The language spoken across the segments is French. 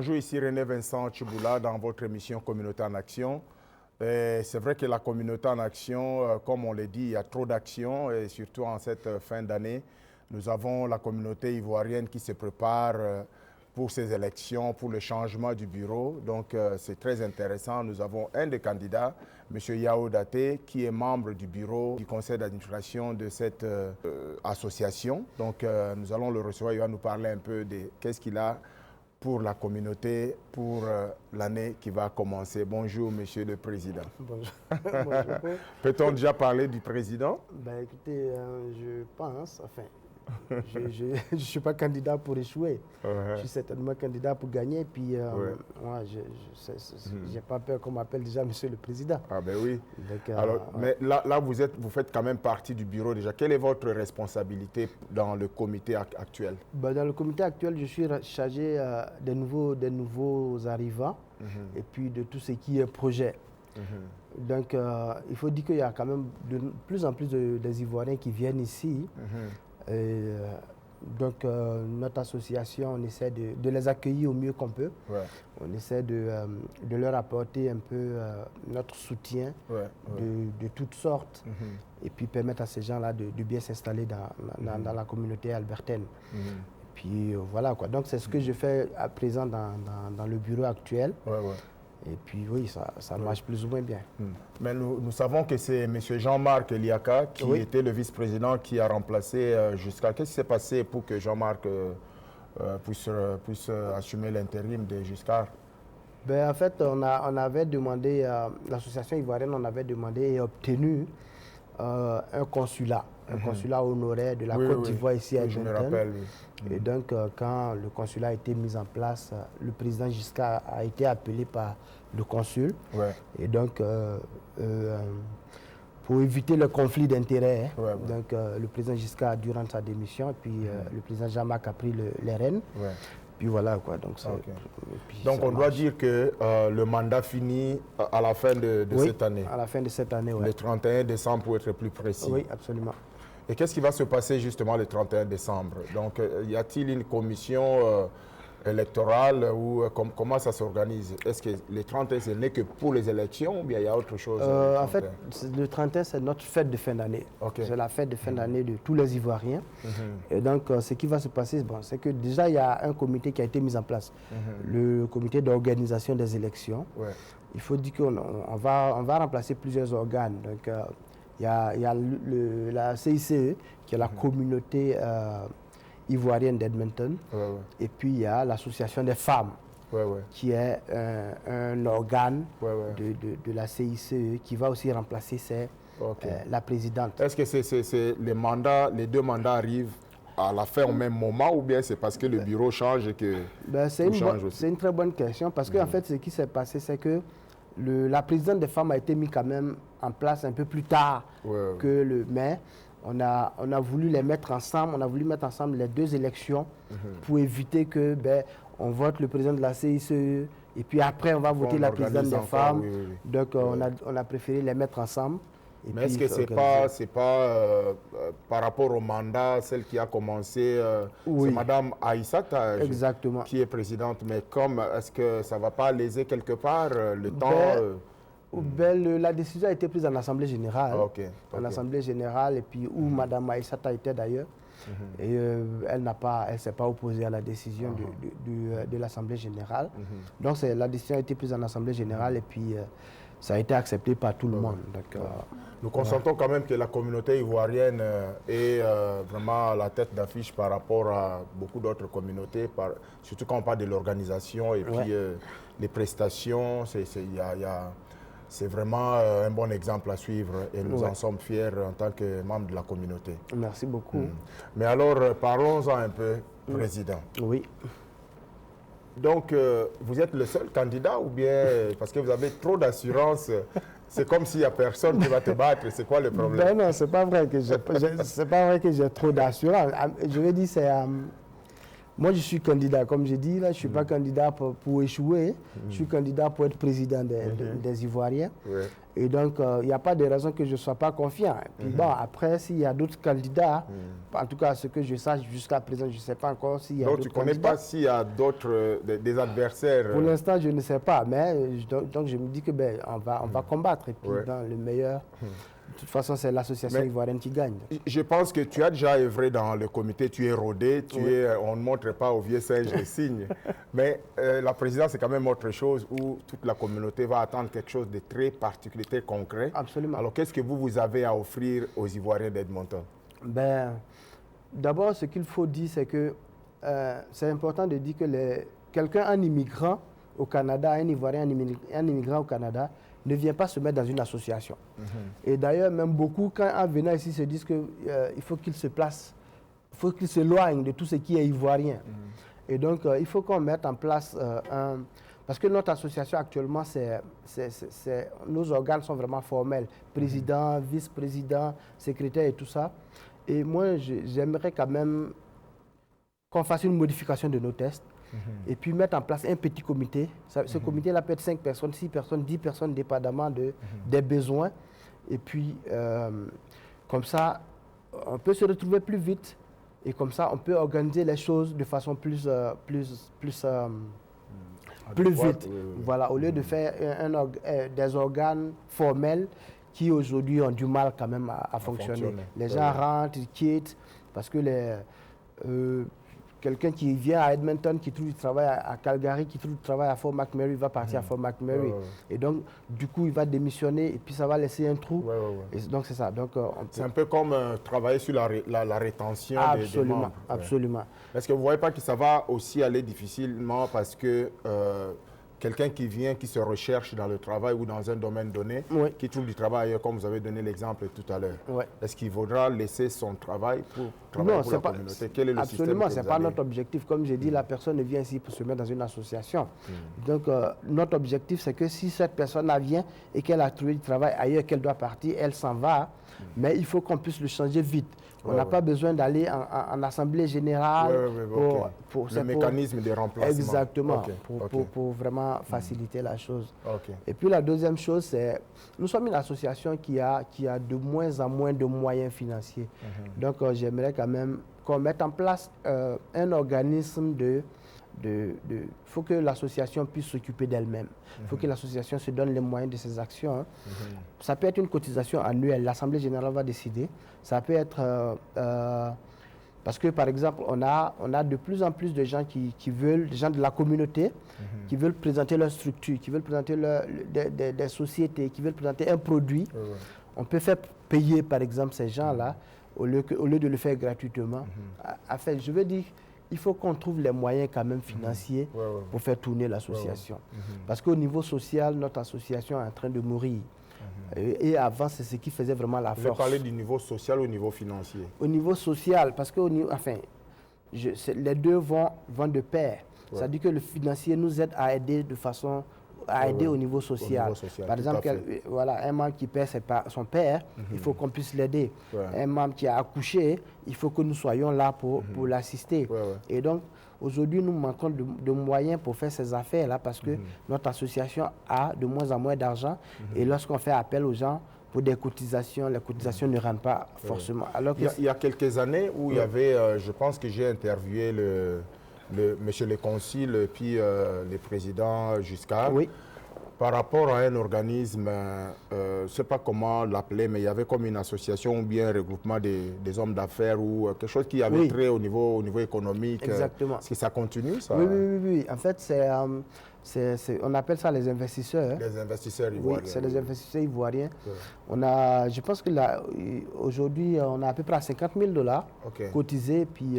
Bonjour, ici René Vincent Tchiboula dans votre émission Communauté en Action. C'est vrai que la communauté en action, comme on l'a dit, il y a trop d'actions et surtout en cette fin d'année, nous avons la communauté ivoirienne qui se prépare pour ces élections, pour le changement du bureau. Donc c'est très intéressant. Nous avons un des candidats, M. Yao Daté, qui est membre du bureau du conseil d'administration de cette association. Donc nous allons le recevoir, il va nous parler un peu de qu'est-ce qu'il a pour la communauté, pour l'année qui va commencer. Bonjour, Monsieur le Président. Bonjour. Bonjour. Peut-on déjà parler du Président? Ben, écoutez, je pense, enfin, je ne suis pas candidat pour échouer. Je suis certainement candidat pour gagner. Puis, moi, je n'ai pas peur qu'on m'appelle déjà Monsieur le Président. Ah ben oui. Donc, alors, mais là vous faites quand même partie du bureau déjà. Quelle est votre responsabilité dans le comité actuel? Ben, dans le comité actuel, je suis chargé des nouveaux arrivants et puis de tout ce qui est projet. Donc, il faut dire qu'il y a quand même de plus en plus des Ivoiriens qui viennent ici. Et, donc, notre association, on essaie de les accueillir au mieux qu'on peut. On essaie de leur apporter un peu notre soutien de toutes sortes et puis permettre à ces gens-là de bien s'installer dans la communauté albertaine. Et puis voilà quoi. Donc, c'est ce que je fais à présent dans le bureau actuel. Et puis oui, ça marche plus ou moins bien. Mais nous savons que c'est M. Jean-Marc Eliaka qui était le vice-président qui a remplacé Giscard. Qu'est-ce qui s'est passé pour que Jean-Marc puisse assumer l'intérim de Giscard? Ben, en fait, on avait demandé, l'association ivoirienne, on avait demandé et obtenu un consulat. Un consulat honoraire de la Côte d'Ivoire ici à Edmonton. Je me rappelle, Et donc, quand le consulat a été mis en place, le président Giscard a été appelé par le consul. Et donc, pour éviter le conflit d'intérêts, donc le président Giscard a dû rendre sa démission et puis le président Jean-Marc a pris les rênes. Puis voilà quoi. Donc, donc on doit dire que le mandat finit à la fin de cette année. À la fin de cette année, Le 31 décembre pour être plus précis. Oui, absolument. Et qu'est-ce qui va se passer justement le 31 décembre? Donc, y a-t-il une commission électorale ou comment ça s'organise? Est-ce que le 31, ce n'est que pour les élections ou bien il y a autre chose? En fait, le 31, c'est notre fête de fin d'année. C'est la fête de fin d'année de tous les Ivoiriens. Et donc, ce qui va se passer, c'est que déjà, il y a un comité qui a été mis en place. Le comité d'organisation des élections. Il faut dire qu'on va remplacer plusieurs organes. Donc, il y a la CICE, qui est la communauté ivoirienne d'Edmonton. Et puis, il y a l'association des femmes, qui est un organe de la CICE, qui va aussi remplacer la présidente. Est-ce que les deux mandats arrivent à la fin au même moment ou bien c'est parce que le bureau change et que c'est une très bonne question parce qu'en fait, ce qui s'est passé, c'est que la présidente des femmes a été mise quand même en place un peu plus tard que le mai. On a voulu les mettre ensemble, on a voulu mettre ensemble les deux élections pour éviter que on vote le président de la CICE et puis après on va voter la présidente des femmes. Donc on a préféré les mettre ensemble. Mais est-ce que c'est pas par rapport au mandat, celle qui a commencé, c'est Mme Aïssata qui est présidente, mais est-ce que ça ne va pas léser quelque part le temps la décision a été prise en Assemblée générale, en Assemblée générale, et puis où Mme Aïssata était d'ailleurs, et elle ne s'est pas opposée à la décision de l'Assemblée générale. Donc la décision a été prise en Assemblée générale, et puis ça a été accepté par tout le monde. Donc, nous consentons quand même que la communauté ivoirienne est vraiment à la tête d'affiche par rapport à beaucoup d'autres communautés, surtout quand on parle de l'organisation et puis les prestations. C'est vraiment un bon exemple à suivre et nous en sommes fiers en tant que membres de la communauté. Merci beaucoup. Mais alors, parlons-en un peu, Président. Oui. Donc, vous êtes le seul candidat ou bien parce que vous avez trop d'assurance, c'est comme s'il n'y a personne qui va te battre, c'est quoi le problème? Non, c'est pas vrai que j'ai trop d'assurance. Je veux dire, Moi, je suis candidat, comme je dis, là, je ne suis pas candidat pour échouer. Je suis candidat pour être président des Ivoiriens. Ouais. Et donc, il n'y a pas de raison que je ne sois pas confiant. Et puis bon, après, s'il y a d'autres candidats, en tout cas, ce que je sache jusqu'à présent, je ne sais pas encore s'il y a d'autres candidats. Donc, tu ne connais pas s'il y a d'autres, des adversaires? Pour l'instant, je ne sais pas. Mais donc, je me dis que on va combattre. Et puis, dans le meilleur... De toute façon, c'est l'association ivoirienne qui gagne. Je pense que tu as déjà œuvré dans le comité, tu es rodé, on ne montre pas au vieux singe les signes. Mais la présidence, c'est quand même autre chose où toute la communauté va attendre quelque chose de très particulier, très concret. Absolument. Alors, qu'est-ce que vous avez à offrir aux Ivoiriens d'Edmonton? D'abord, ce qu'il faut dire, c'est que c'est important de dire que quelqu'un, un immigrant au Canada, un Ivoirien, un immigrant au Canada, ne vient pas se mettre dans une association. Et d'ailleurs, même beaucoup, quand en venant ici, se disent qu'il faut qu'ils se placent, il faut qu'ils s'éloignent de tout ce qui est ivoirien. Et donc, il faut qu'on mette en place parce que notre association actuellement, nos organes sont vraiment formels. Président, vice-président, secrétaire et tout ça. Et moi, j'aimerais quand même qu'on fasse une modification de nos tests. Et puis mettre en place un petit comité. Ce comité-là peut être 5 personnes, 6 personnes, 10 personnes, dépendamment des besoins. Et puis, comme ça, on peut se retrouver plus vite. Et comme ça, on peut organiser les choses de façon plus vite. Voilà, au lieu de faire des organes formels qui aujourd'hui ont du mal quand même à fonctionner. Les gens rentrent, ils quittent, parce que quelqu'un qui vient à Edmonton, qui trouve du travail à Calgary, qui trouve du travail à Fort McMurray, va partir à Fort McMurray. Et donc, du coup, il va démissionner et puis ça va laisser un trou. Et donc, c'est ça. C'est un peu comme travailler sur la rétention des membres. Absolument. Est-ce que vous ne voyez pas que ça va aussi aller difficilement parce que quelqu'un qui vient, qui se recherche dans le travail ou dans un domaine donné, qui trouve du travail ailleurs, comme vous avez donné l'exemple tout à l'heure, est-ce qu'il vaudra laisser son travail pour travailler pour la communauté? Quel est le absolument, ce n'est pas notre objectif. Comme j'ai dit, la personne ne vient ici pour se mettre dans une association. Donc, notre objectif, c'est que si cette personne vient et qu'elle a trouvé du travail ailleurs, qu'elle doit partir, elle s'en va. Mais il faut qu'on puisse le changer vite. On n'a pas besoin d'aller en assemblée générale pour le mécanisme de remplacement. Exactement, pour vraiment faciliter la chose. Et puis la deuxième chose, c'est nous sommes une association qui a de moins en moins de moyens financiers. Donc j'aimerais quand même qu'on mette en place un organisme il faut que l'association puisse s'occuper d'elle-même. Il faut que l'association se donne les moyens de ses actions. Ça peut être une cotisation annuelle. L'Assemblée générale va décider. Ça peut être... parce que, par exemple, on a de plus en plus de gens qui veulent, des gens de la communauté, qui veulent présenter leur structure, qui veulent présenter des sociétés, qui veulent présenter un produit. On peut faire payer, par exemple, ces gens-là, au lieu de le faire gratuitement. Enfin, je veux dire... Il faut qu'on trouve les moyens quand même financiers pour faire tourner l'association. Parce qu'au niveau social, notre association est en train de mourir. Et avant, c'est ce qui faisait vraiment la force. Vous parlez du niveau social ou au niveau financier? Au niveau social, parce que les deux vont de pair. C'est-à-dire que le financier nous aide à aider de façon... aider au niveau social. Par exemple, un membre qui perd son père, il faut qu'on puisse l'aider. Un membre qui a accouché, il faut que nous soyons là pour l'assister. Et donc, aujourd'hui, nous manquons de moyens pour faire ces affaires-là parce que notre association a de moins en moins d'argent. Et lorsqu'on fait appel aux gens pour des cotisations, les cotisations ne rentrent pas forcément. Alors que il y a quelques années où il y avait, je pense que j'ai interviewé monsieur le consul et puis le président Giscard, par rapport à un organisme, je ne sais pas comment l'appeler, mais il y avait comme une association ou bien un regroupement des hommes d'affaires ou quelque chose qui avait trait au niveau économique. Exactement. Est-ce que ça continue, ça? Oui. En fait, on appelle ça les investisseurs. Les investisseurs ivoiriens. Oui, c'est les investisseurs ivoiriens. Je pense qu'aujourd'hui, on a à peu près 50 000 $ cotisés, puis...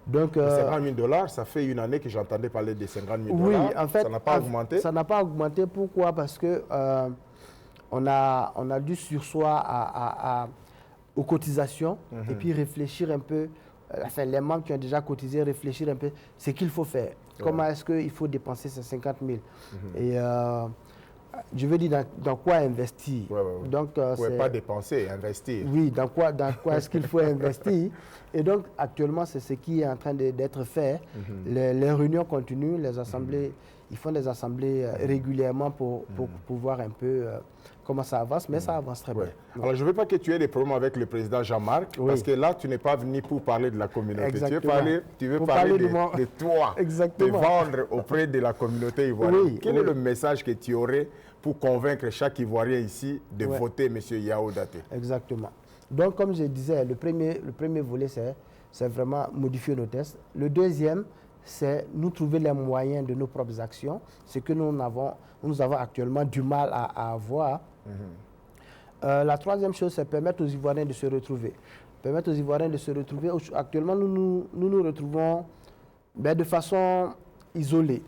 Donc, 50 000 $, ça fait une année que j'entendais parler de 50 000 $. Oui, en fait, ça n'a pas augmenté? Ça n'a pas augmenté. Pourquoi? Parce que on a dû sursoir aux cotisations et puis réfléchir un peu. Les membres qui ont déjà cotisé, réfléchir un peu ce qu'il faut faire. Comment est-ce qu'il faut dépenser ces 50 000? Et je veux dire dans quoi investir. Donc, c'est pas dépenser, investir. Oui, dans quoi est-ce qu'il faut investir. Et donc, actuellement, c'est ce qui est en train d'être fait. Les réunions continuent, les assemblées, ils font des assemblées régulièrement pour voir un peu comment ça avance, mais ça avance très bien. Alors, je ne veux pas que tu aies des problèmes avec le président Jean-Marc, parce que là, tu n'es pas venu pour parler de la communauté. Exactement. Tu veux parler de toi, Exactement. de vendre auprès de la communauté ivoirienne. Quel est le message que tu aurais pour convaincre chaque Ivoirien ici de voter M. Yao Daté? Exactement. Donc, comme je disais, le premier volet, c'est vraiment modifier nos tests. Le deuxième, c'est nous trouver les moyens de nos propres actions, ce que nous avons actuellement du mal à avoir. La troisième chose, c'est permettre aux Ivoiriens de se retrouver. Permettre aux Ivoiriens de se retrouver. Actuellement, nous nous retrouvons de façon isolée.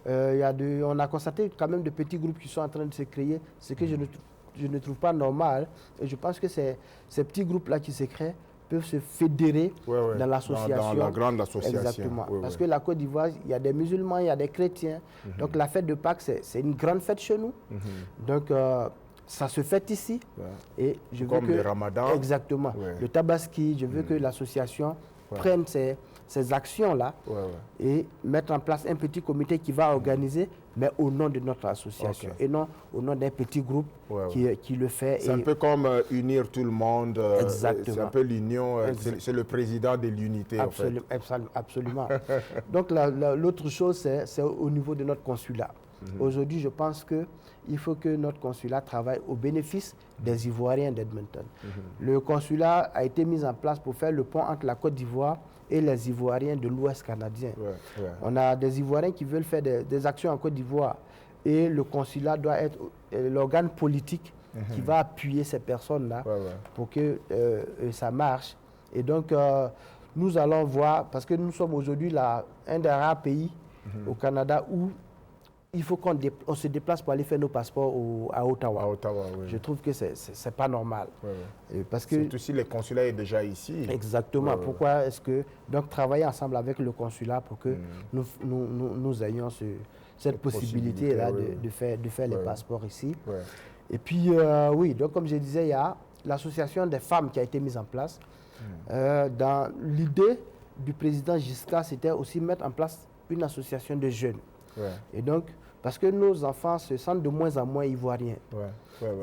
On a constaté quand même de petits groupes qui sont en train de se créer, ce que je ne trouve pas normal. Et je pense que ces petits groupes-là qui se créent peuvent se fédérer dans l'association. Dans la grande association. Exactement. Parce que la Côte d'Ivoire, il y a des musulmans, il y a des chrétiens. Donc la fête de Pâques, c'est une grande fête chez nous. Donc ça se fait ici. Et je veux comme que, le Ramadan. Exactement. Le Tabaski, je veux que l'association prenne ces actions-là et mettre en place un petit comité qui va organiser, mais au nom de notre association et non au nom d'un petit groupe qui le fait. C'est un peu comme unir tout le monde. Exactement. C'est un peu l'union, c'est le président de l'unité. Absolument. Donc l'autre chose, c'est au niveau de notre consulat. Aujourd'hui, je pense qu'il faut que notre consulat travaille au bénéfice des Ivoiriens d'Edmonton. Le consulat a été mis en place pour faire le pont entre la Côte d'Ivoire et les Ivoiriens de l'Ouest canadien. On a des Ivoiriens qui veulent faire des actions en Côte d'Ivoire et le consulat doit être l'organe politique qui va appuyer ces personnes-là pour que ça marche. Et donc, nous allons voir, parce que nous sommes aujourd'hui un des rares pays au Canada où il faut qu'on se déplace pour aller faire nos passeports à Ottawa. À Ottawa, Je trouve que c'est pas normal. Parce que surtout si le consulat est déjà ici. Exactement. Pourquoi est-ce que... Donc, travailler ensemble avec le consulat pour que nous ayons cette possibilité-là de faire les passeports ici. Et puis, donc comme je disais, il y a l'association des femmes qui a été mise en place. Dans l'idée du président Giscard, c'était aussi mettre en place une association de jeunes. Et donc, parce que nos enfants se sentent de moins en moins ivoiriens.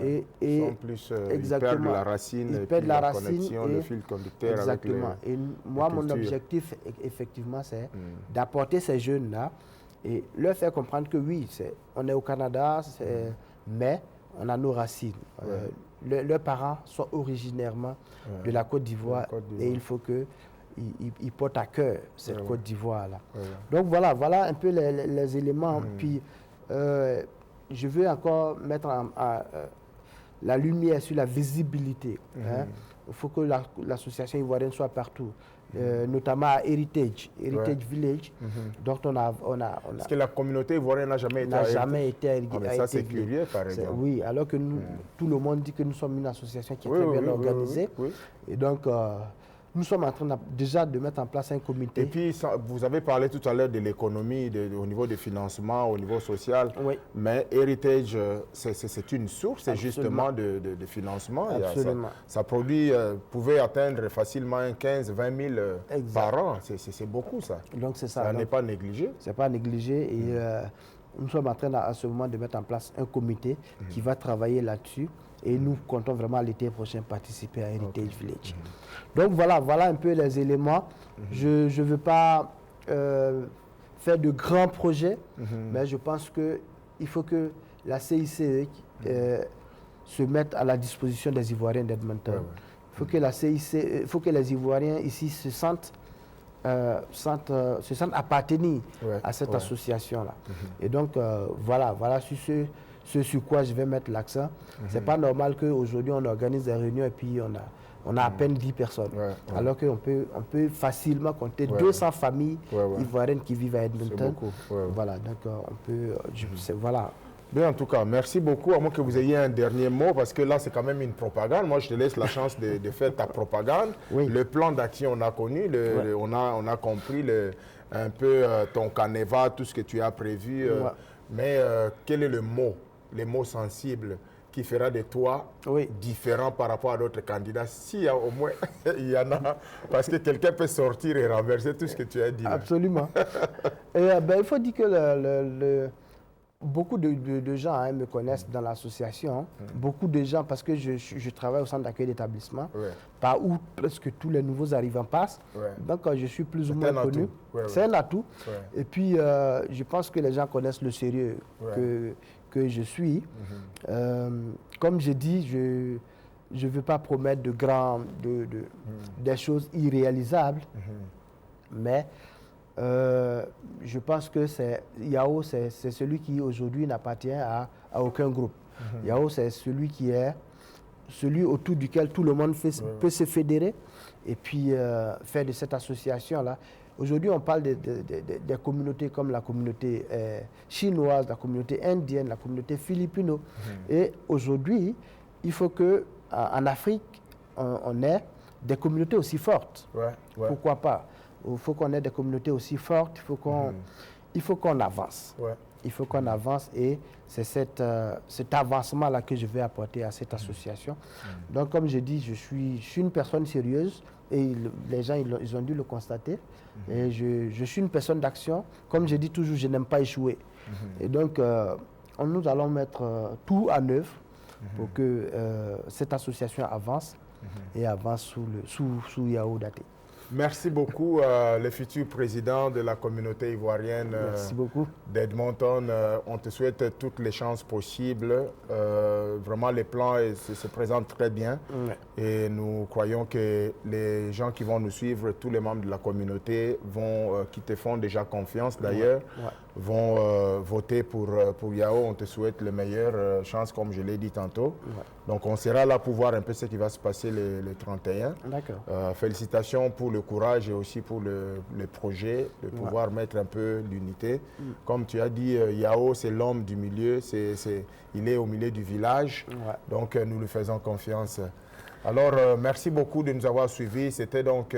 Et ils sont plus, ils perdent la racine, ils perdent la racine connexion, le fil conducteur. Exactement. Et moi, mon objectif, effectivement, c'est d'apporter ces jeunes-là et leur faire comprendre que oui, on est au Canada, mais on a nos racines. Leurs parents sont originairement de la Côte d'Ivoire et il faut qu'ils portent à cœur cette Côte d'Ivoire-là. Donc voilà un peu les éléments. Puis je veux encore mettre la lumière sur la visibilité. Il faut que l'association ivoirienne soit partout. Notamment à Heritage Village. Donc Parce que la communauté ivoirienne n'a jamais été à Heritage. Ça, c'est curieux, par exemple. Oui, alors que tout le monde dit que nous sommes une association qui est très bien organisée. Et donc, nous sommes en train déjà de mettre en place un comité. Et puis, vous avez parlé tout à l'heure de l'économie, au niveau des financements, au niveau social. Mais Heritage, c'est une source justement de financement. Absolument. Ça produit, pouvait atteindre facilement 15-20 000 par an. C'est beaucoup, ça. Donc, c'est ça. Ça n'est pas négligé. Ce n'est pas négligé. Et nous sommes en train, à ce moment, de mettre en place un comité qui va travailler là-dessus. Et nous comptons vraiment l'été prochain participer à Heritage Village. Donc voilà un peu les éléments. Je ne veux pas faire de grands projets, mais je pense qu'il faut que la CICE se mette à la disposition des Ivoiriens d'Edmonton. Il faut que la CICE, il faut que les Ivoiriens ici se sentent appartenir à cette association-là. Et donc voilà sur sur quoi je vais mettre l'accent. C'est pas normal qu'aujourd'hui on organise des réunions et puis on a à peine 10 personnes. Alors qu'on peut facilement compter 200 familles ivoiriennes qui vivent à Edmonton. Voilà, donc on peut... voilà. Bien, en tout cas, merci beaucoup. À moins que vous ayez un dernier mot, parce que là, c'est quand même une propagande. Moi, je te laisse la chance de faire ta propagande. Le plan d'action, on a connu, on a compris un peu ton canevas, tout ce que tu as prévu. Mais quel est le mot les mots sensibles qui fera de toi différent par rapport à d'autres candidats. S'il y a au moins, il y en a, parce que quelqu'un peut sortir et renverser tout ce que tu as dit. Absolument. Et, il faut dire que beaucoup de gens me connaissent dans l'association. Beaucoup de gens, parce que je travaille au centre d'accueil d'établissement, par où presque tous les nouveaux arrivants passent. Donc, je suis plus ou moins connu. C'est un atout. Et puis, je pense que les gens connaissent le sérieux que je suis. Comme je dis, je ne veux pas promettre des choses irréalisables, mais je pense que Yao, c'est celui qui aujourd'hui n'appartient à aucun groupe. Yao, c'est celui autour duquel tout le monde peut se fédérer et puis faire de cette association-là. Aujourd'hui, on parle des communautés comme la communauté chinoise, la communauté indienne, la communauté philippine. Et aujourd'hui, il faut qu'en Afrique, on ait des communautés aussi fortes. Pourquoi pas? Il faut qu'on ait des communautés aussi fortes, il faut qu'on avance. Il faut qu'on avance et c'est cet avancement-là que je vais apporter à cette association. Donc, comme je dis, je suis une personne sérieuse et les gens ils ont dû le constater. Et je suis une personne d'action. Comme je dis toujours, je n'aime pas échouer. Et donc, nous allons mettre tout en œuvre pour que cette association avance et avance sous Yao Daté. Merci beaucoup, le futur président de la communauté ivoirienne d'Edmonton. On te souhaite toutes les chances possibles. Vraiment, les plans se présentent très bien. Et nous croyons que les gens qui vont nous suivre, tous les membres de la communauté, qui te font déjà confiance d'ailleurs, vont voter pour Yao. On te souhaite les meilleures chances, comme je l'ai dit tantôt. Donc, on sera là pour voir un peu ce qui va se passer le 31. Félicitations pour le courage et aussi pour le projet de pouvoir mettre un peu l'unité. Comme tu as dit, Yao, c'est l'homme du milieu, il est au milieu du village, donc nous lui faisons confiance. Alors, merci beaucoup de nous avoir suivis. C'était donc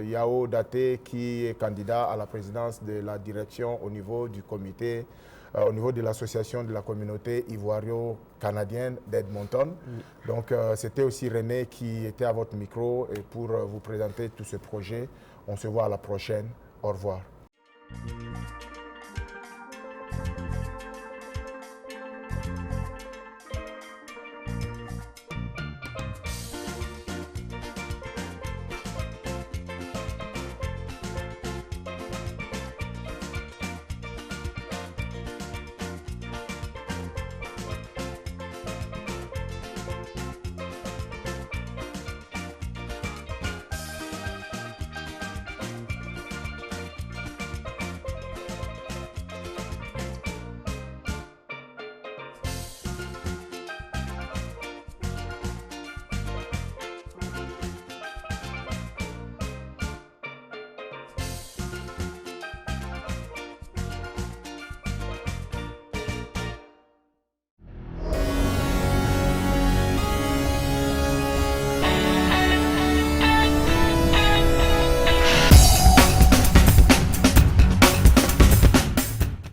Yao Daté qui est candidat à la présidence de la direction au niveau du comité, au niveau de l'association de la communauté ivoiro-canadienne d'Edmonton. Donc, c'était aussi René qui était à votre micro et pour vous présenter tout ce projet. On se voit à la prochaine. Au revoir.